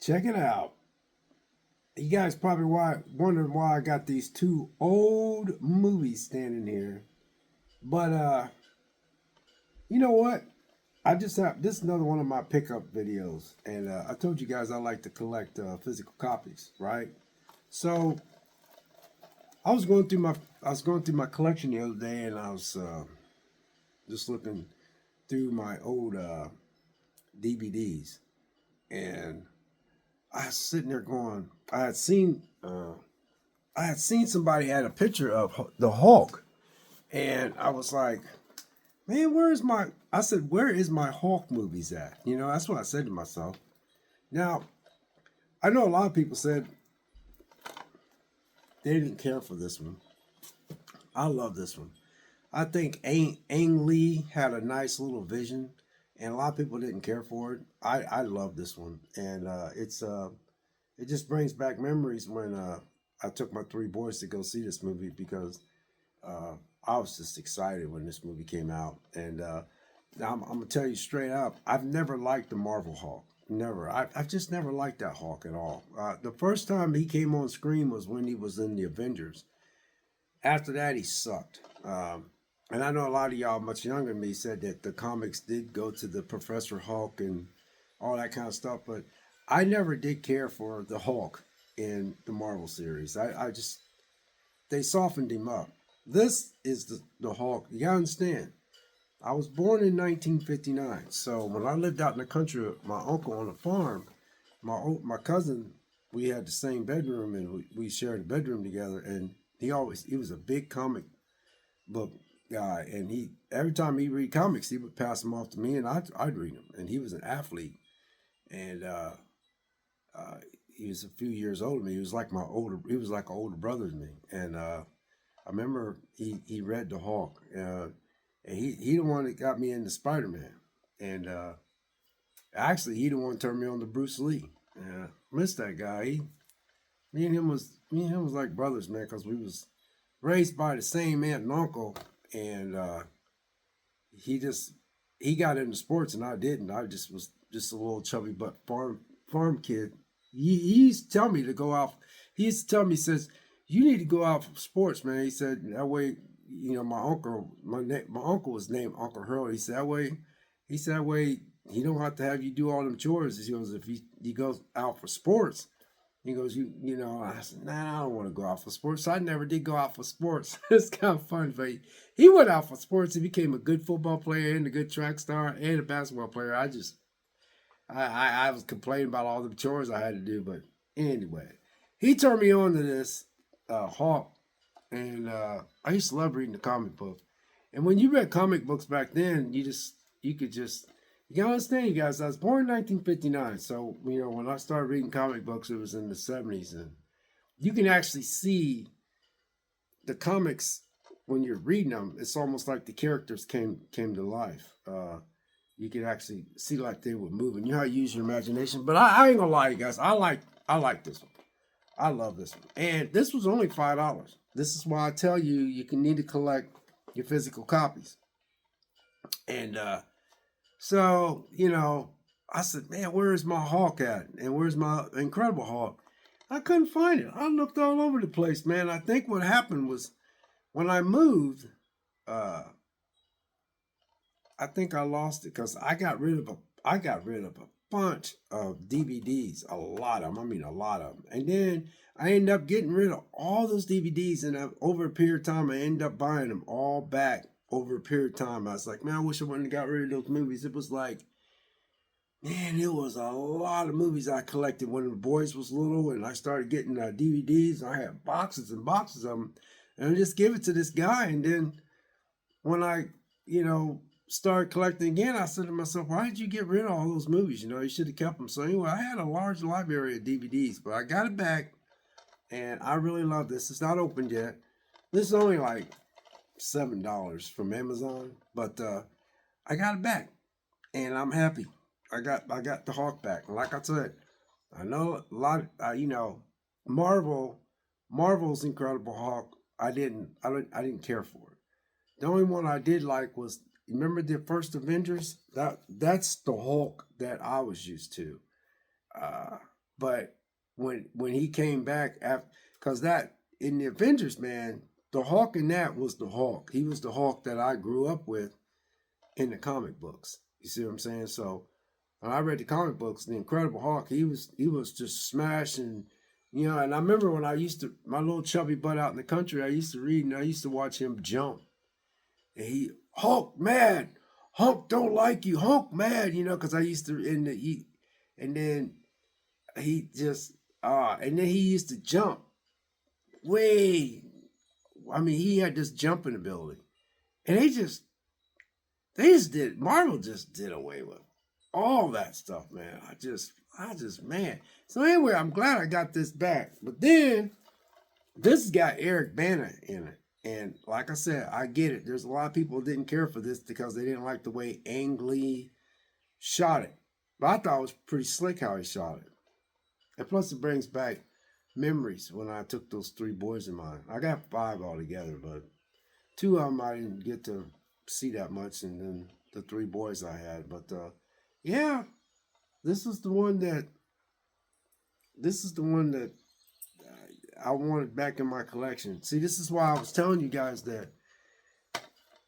Check it out. You guys probably wondering why I got these two old movies standing here. But you know what? I just have this is another one of my pickup videos, and I told you guys I like to collect physical copies, right? So I was going through my collection the other day, and I was just looking through my old DVDs, and I was sitting there going, I had seen somebody had a picture of the Hulk, and I was like, man, where's my? I said, where is my Hulk movies at? You know, that's what I said to myself. Now, I know a lot of people said they didn't care for this one. I love this one. I think Ang Lee had a nice little vision, and a lot of people didn't care for it. I love this one, and it just brings back memories when I took my three boys to go see this movie because uh, I was just excited when this movie came out. And I'm gonna tell you straight up, I've never liked the Marvel Hulk. Never. I've just never liked that Hulk at all. The first time he came on screen was when he was in the Avengers. After that, he sucked. And I know a lot of y'all much younger than me said that the comics did go to the Professor Hulk and all that kind of stuff, but I never did care for the Hulk in the Marvel series. I just they softened him up. This is the Hulk. You gotta understand. I was born in 1959, so when I lived out in the country with my uncle on a farm, my cousin, we had the same bedroom and we shared a bedroom together. And he was a big comic book guy, and he every time he read comics, he would pass them off to me, and I'd read them. And he was an athlete, and uh, he was a few years older than me. He was like an older brother to me, and I remember he read the Hulk, and he the one that got me into Spider Man, and actually he the one turned me on to Bruce Lee. I missed that guy. Me and him was like brothers, man, because we was raised by the same aunt and uncle, and he just he got into sports and I didn't. I just was just a little chubby but farm kid. He used to tell me to go out. He used to tell me, he says, you need to go out for sports, man. He said that way, you know, my uncle was named Uncle Harold. He said that way he don't have to have you do all them chores. He goes, if he goes out for sports, he goes, you know, I said, nah, I don't want to go out for sports. So I never did go out for sports. It's kind of fun, but he went out for sports. He became a good football player and a good track star and a basketball player. I was complaining about all the chores I had to do, but anyway, he turned me on to this Hawk, and I used to love reading the comic book. And when you read comic books back then, you could just you gotta understand, you guys. I was born in 1959, so you know when I started reading comic books, it was in the 70s, and you can actually see the comics when you're reading them. It's almost like the characters came to life. You could actually see like they were moving. You know how you use your imagination. But I ain't gonna lie, you guys. I like this one. I love this one. And this was only $5. This is why I tell you you can need to collect your physical copies. And so, you know, I said, man, where's my Hawk at? And where's my Incredible Hawk? I couldn't find it. I looked all over the place, man. I think what happened was when I moved, uh, I think I lost it because I got rid of a bunch of DVDs, a lot of them. I mean, a lot of them. And then I ended up getting rid of all those DVDs, and over a period of time, I ended up buying them all back over a period of time. I was like, man, I wish I wouldn't have got rid of those movies. It was like, man, it was a lot of movies I collected when the boys was little, and I started getting DVDs. I had boxes and boxes of them, and I just give it to this guy, and then when I, you know, started collecting again, I said to myself, why did you get rid of all those movies? You know, you should have kept them. So anyway, I had a large library of DVDs, but I got it back, and I really love this. It's not opened yet. This is only like $7 from Amazon, but I got it back, and I'm happy. I got the Hawk back. And like I said, I know a lot. You know, Marvel, Marvel's Incredible Hulk. I didn't care for it. The only one I did like was, remember the first Avengers? That's the Hulk that I was used to. Uh, But when he came back after, because that in the Avengers, man, the Hulk in that was the Hulk. He was the Hulk that I grew up with in the comic books. You see what I'm saying? So when I read the comic books, the Incredible Hulk, he was just smashing, And I remember when I used to, my little chubby butt out in the country, I used to read and I used to watch him jump. And Hulk mad, Hulk don't like you, Hulk mad, because I used to and then he just and then he used to jump way. I mean, he had this jumping ability, and Marvel just did away with all that stuff, man. Man. So anyway, I'm glad I got this back. But then this has got Eric Bana in it. And like I said, I get it. There's a lot of people who didn't care for this because they didn't like the way Ang Lee shot it. But I thought it was pretty slick how he shot it. And plus it brings back memories when I took those 3 boys of mine. I got 5 altogether, but 2 of them I didn't get to see that much, and then the 3 boys I had. But yeah, this is the one that I wanted back in my collection. See, this is why I was telling you guys that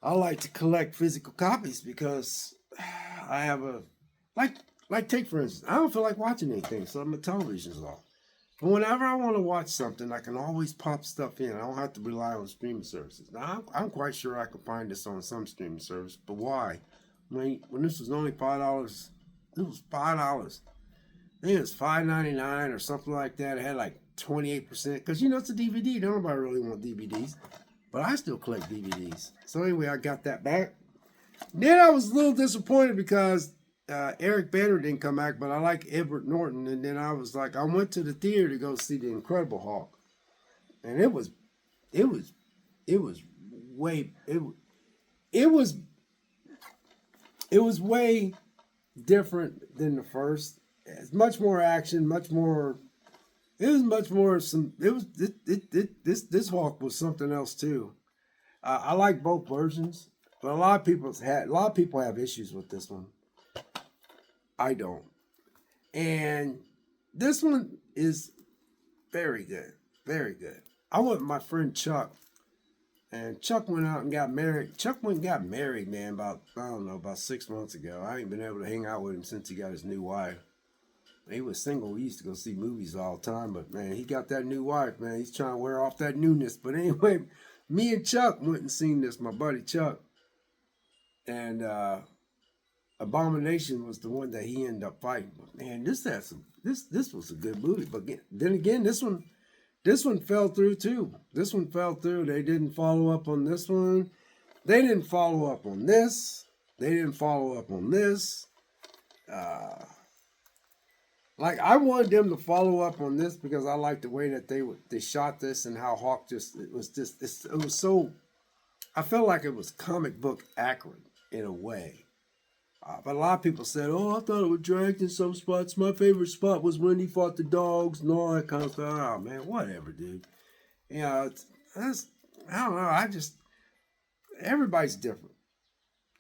I like to collect physical copies, because I have take for instance, I don't feel like watching anything, so my television's off. But whenever I want to watch something, I can always pop stuff in. I don't have to rely on streaming services. Now, I'm quite sure I could find this on some streaming service, but why? When this was only $5, it was $5. I think it was $5.99 or something like that. It had like 28%, because it's a DVD. Nobody really want DVDs, but I still collect DVDs. So anyway, I got that back. Then I was a little disappointed because Eric Bana didn't come back, but I like Edward Norton. And then I was like, I went to the theater to go see the Incredible Hulk, and it was way different than the first. It's much more action, much more. It was much more this Hulk was something else too. I like both versions, but a lot of people have issues with this one. I don't. And this one is very good. Very good. I went with my friend Chuck, and Chuck went out and got married. Chuck went and got married, man, about 6 months ago. I ain't been able to hang out with him since he got his new wife. He was single. We used to go see movies all the time, but man, he got that new wife, man. He's trying to wear off that newness. But anyway, me and Chuck went and seen this, my buddy Chuck. And Abomination was the one that he ended up fighting. But man, this was a good movie. But then again, this one fell through too. This one fell through. They didn't follow up on this one. They didn't follow up on this. They didn't follow up on this. Like, I wanted them to follow up on this because I like the way that they shot this, and how Hawk it was so, I felt like it was comic book accurate in a way. But a lot of people said, oh, I thought it was dragged in some spots. My favorite spot was when he fought the dogs and all that kind of stuff. Oh, man, whatever, dude. I don't know. Everybody's different.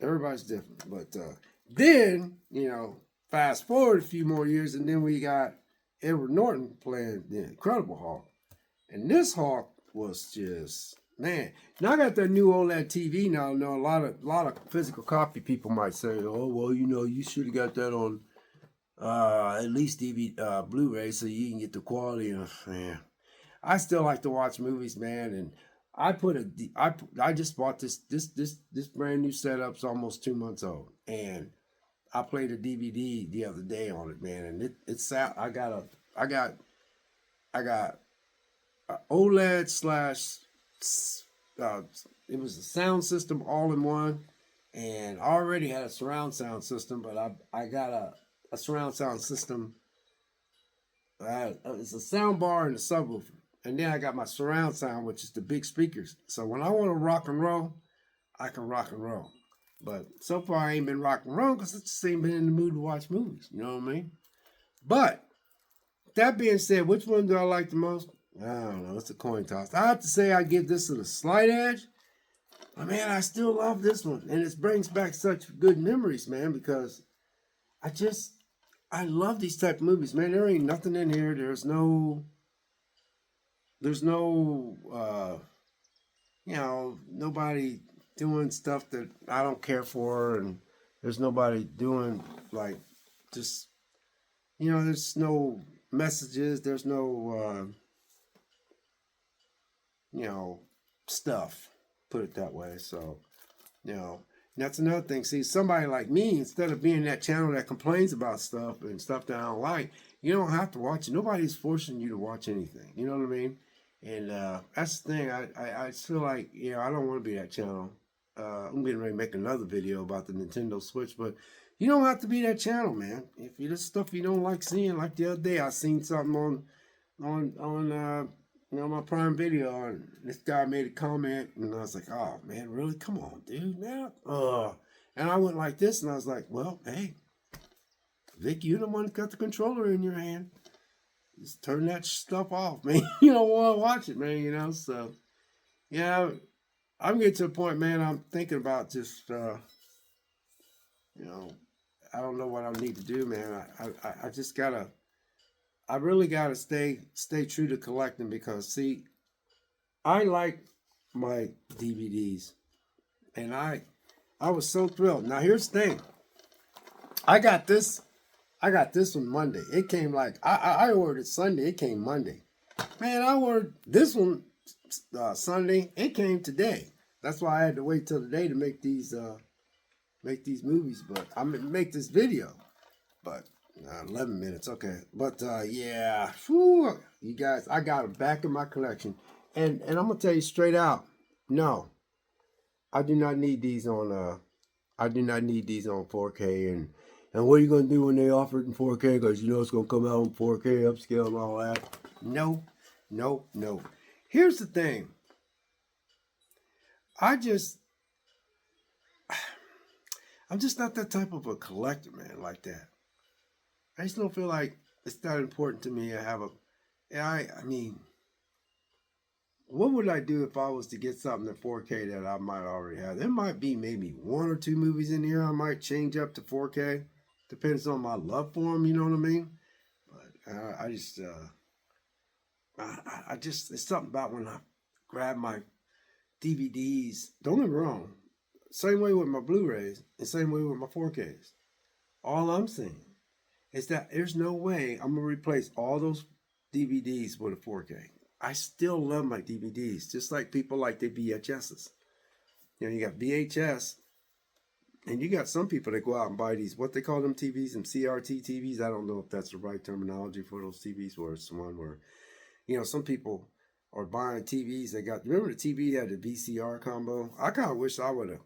Everybody's different. But then, fast forward a few more years, and then we got Edward Norton playing the Incredible Hulk. And this Hulk was just, man. Now I got that new OLED TV now. I know a lot of physical copy people might say, oh, well, you should have got that on at least DVD, Blu-ray, so you can get the quality. Man, I still like to watch movies, man. And I just bought this brand new setup's almost 2 months old, and I played a DVD the other day on it, man, and it's out. I got a OLED slash. It was a sound system all in one, and I already had a surround sound system, but I got a surround sound system. It's a sound bar and a subwoofer, and then I got my surround sound, which is the big speakers. So when I want to rock and roll, I can rock and roll. But so far, I ain't been rock and roll because I just ain't been in the mood to watch movies. You know what I mean? But that being said, which one do I like the most? I don't know. It's a coin toss. I have to say I give this a slight edge. But man, I still love this one. And it brings back such good memories, man, because I love these type of movies, man. There ain't nothing in here. There's no nobody doing stuff that I don't care for, and there's nobody doing like just there's no messages, there's no you know stuff. Put it that way. So you know that's another thing. See, somebody like me, instead of being that channel that complains about stuff and stuff that I don't like, you don't have to watch it. Nobody's forcing you to watch anything. You know what I mean? And that's the thing. I feel like I don't want to be that channel. I'm getting ready to make another video about the Nintendo Switch, but you don't have to be that channel, man. If you just stuff you don't like seeing, like the other day, I seen something on my Prime Video, and this guy made a comment, and I was like, oh man, really? Come on, dude, man. And I went like this, and I was like, well, hey, Vic, you're the one that got the controller in your hand. Just turn that stuff off, man. You don't want to watch it, man. So yeah, I'm getting to a point, man. I'm thinking about just I don't know what I need to do, man. I just gotta. I really gotta stay true to collecting, because see, I like my DVDs, and I was so thrilled. Now here's the thing. I got this one Monday. It came like I ordered it Sunday. It came Monday. Man, I ordered this one Sunday. It came today. That's why I had to wait till today to make these movies. But I'm gonna make this video. But 11 minutes, okay. But yeah, whew, you guys, I got it back in my collection, and I'm gonna tell you straight out, no, I do not need these on 4K, and what are you gonna do when they offer it in 4K? Because it's gonna come out in 4K upscale and all that. No, no, no. Here's the thing. I'm just not that type of a collector, man, like that. I just don't feel like it's that important to me to have I mean, what would I do if I was to get something in 4K that I might already have? There might be maybe one or two movies in here I might change up to 4K. Depends on my love for them, you know what I mean? But I just, it's something about when I grab my DVDs. Don't get me wrong. Same way with my Blu-rays and same way with my 4Ks. All I'm saying is that there's no way I'm going to replace all those DVDs with a 4K. I still love my DVDs, just like people like their VHSs. You got VHS, and you got some people that go out and buy these, what they call them TVs, them CRT TVs. I don't know if that's the right terminology for those TVs, where it's the one where, some people are buying TVs. Remember the TV had the VCR combo? I kind of wish I would have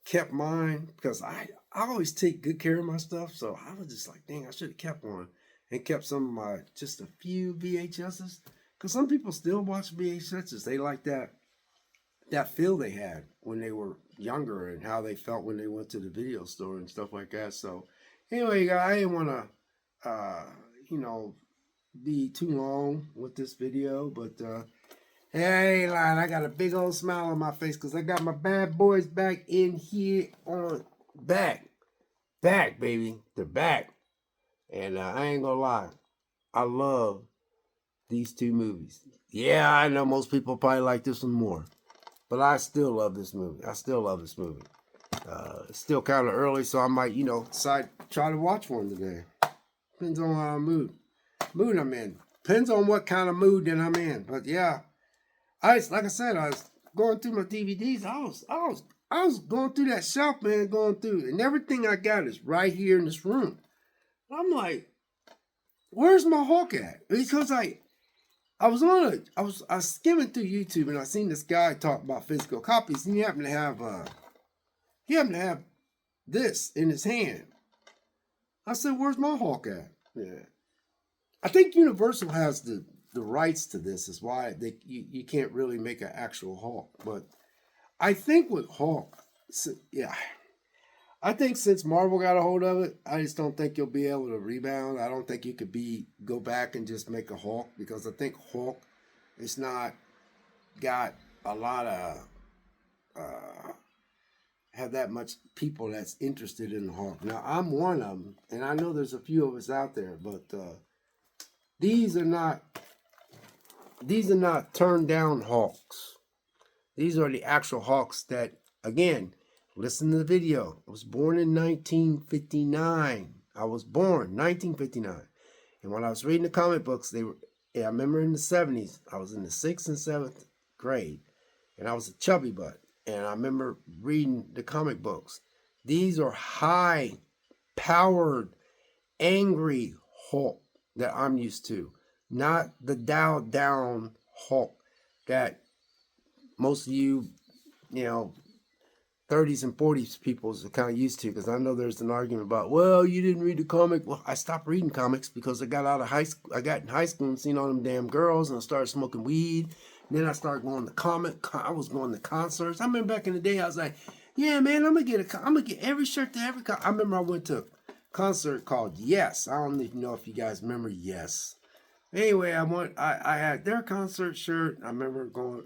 kept mine, because I always take good care of my stuff. So I was just like, dang, I should have kept one and kept some of my, just a few VHSs. Because some people still watch VHSs. They like that feel they had when they were younger and how they felt when they went to the video store and stuff like that. So anyway, guys, I didn't want to, be too long with this video, but hey, lying. I got a big old smile on my face because I got my bad boys back in here on back, baby. They're back, and I ain't gonna lie, I love these two movies. Yeah, I know most people probably like this one more, but I still love this movie. It's still kind of early, so I might, decide try to watch one today. Depends on mood I'm in. Depends on what kind of mood that I'm in. But yeah, like I said, I was going through my DVDs. I was going through that shelf, man, and everything I got is right here in this room. I'm like, where's my Hulk at? Because I was skimming through YouTube, and I seen this guy talk about physical copies, and he happened to have this in his hand. I said, where's my Hulk at? Yeah. I think Universal has the rights to this, is why you can't really make an actual Hulk. But I think with Hulk, yeah, I think since Marvel got a hold of it, I just don't think you'll be able to rebound. I don't think you could go back and just make a Hulk, because I think Hulk is not got a lot of have that much people that's interested in the Hulk. Now I'm one of them, and I know there's a few of us out there, but these are not turned down Hulks. These are the actual Hulks that, again, listen to the video. I was born in 1959. I was born 1959. And when I was reading the comic books, I remember in the 70s, I was in the 6th and 7th grade, and I was a chubby butt. And I remember reading the comic books. These are high-powered, angry Hulk that I'm used to, not the dialed down Hulk that most of you, 30s and 40s people are kind of used to, because I know there's an argument about, well, you didn't read the comic. Well, I stopped reading comics because I got out of high school. I got in high school and seen all them damn girls, and I started smoking weed. And then I started going to I was going to concerts. I remember back in the day, I was like, yeah, man, I'm gonna get every shirt to every I remember I went to a concert called Yes. I don't even know if you guys remember Yes. Anyway, I had their concert shirt. I remember going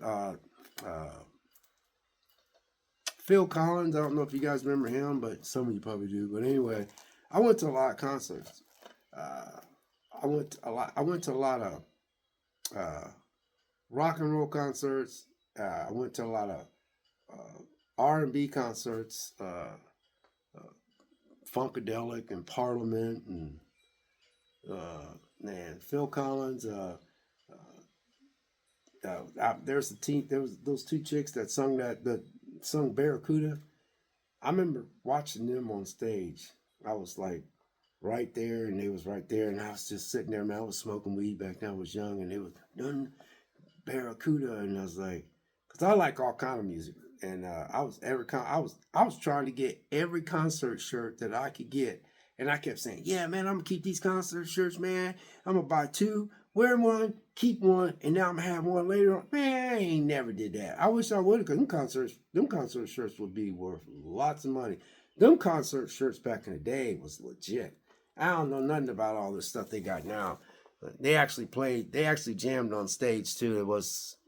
Phil Collins. I don't know if you guys remember him, but some of you probably do. But anyway, I went to a lot of concerts. I went to a lot of rock and roll concerts. I went to a lot of R&B concerts, Funkadelic and Parliament, and Phil Collins. There's a team. There was those two chicks that sung Barracuda. I remember watching them on stage. I was like right there, and they was right there, and I was just sitting there. Man, I was smoking weed back then. I was young, and they was doing Barracuda, and I was like, because I like all kind of music, and I was trying to get every concert shirt that I could get, and I kept saying, yeah, man, I'm gonna keep these concert shirts, man. I'm gonna buy 2, wear one, keep one, and now I'm gonna have one later on. Man, I ain't never did that. I wish I would, because them concert shirts would be worth lots of money. Them concert shirts back in the day was legit. I don't know nothing about all this stuff they got now. But they actually jammed on stage too.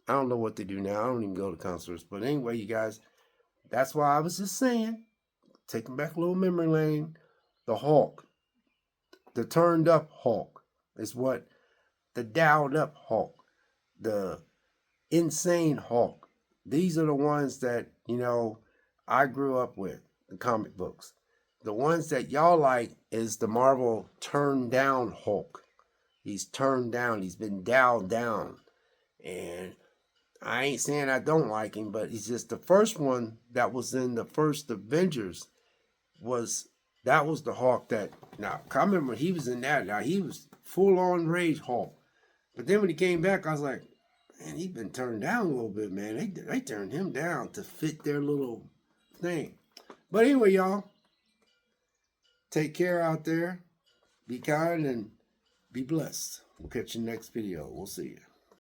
I don't know what they do now. I don't even go to concerts. But anyway, you guys, that's why I was just saying, taking back a little memory lane, the Hulk, the turned up Hulk is what the dialed up Hulk, the insane Hulk. These are the ones that, I grew up with, the comic books. The ones that y'all like is the Marvel turned down Hulk. He's turned down. He's been dialed down. And I ain't saying I don't like him, but he's just the first one that was in the first Avengers that was the Hulk that, now, I remember he was in that. Now, he was full on rage Hulk. But then when he came back, I was like, man, he's been turned down a little bit, man. They turned him down to fit their little thing. But anyway, y'all, take care out there. Be kind and be blessed. We'll catch you next video. We'll see you.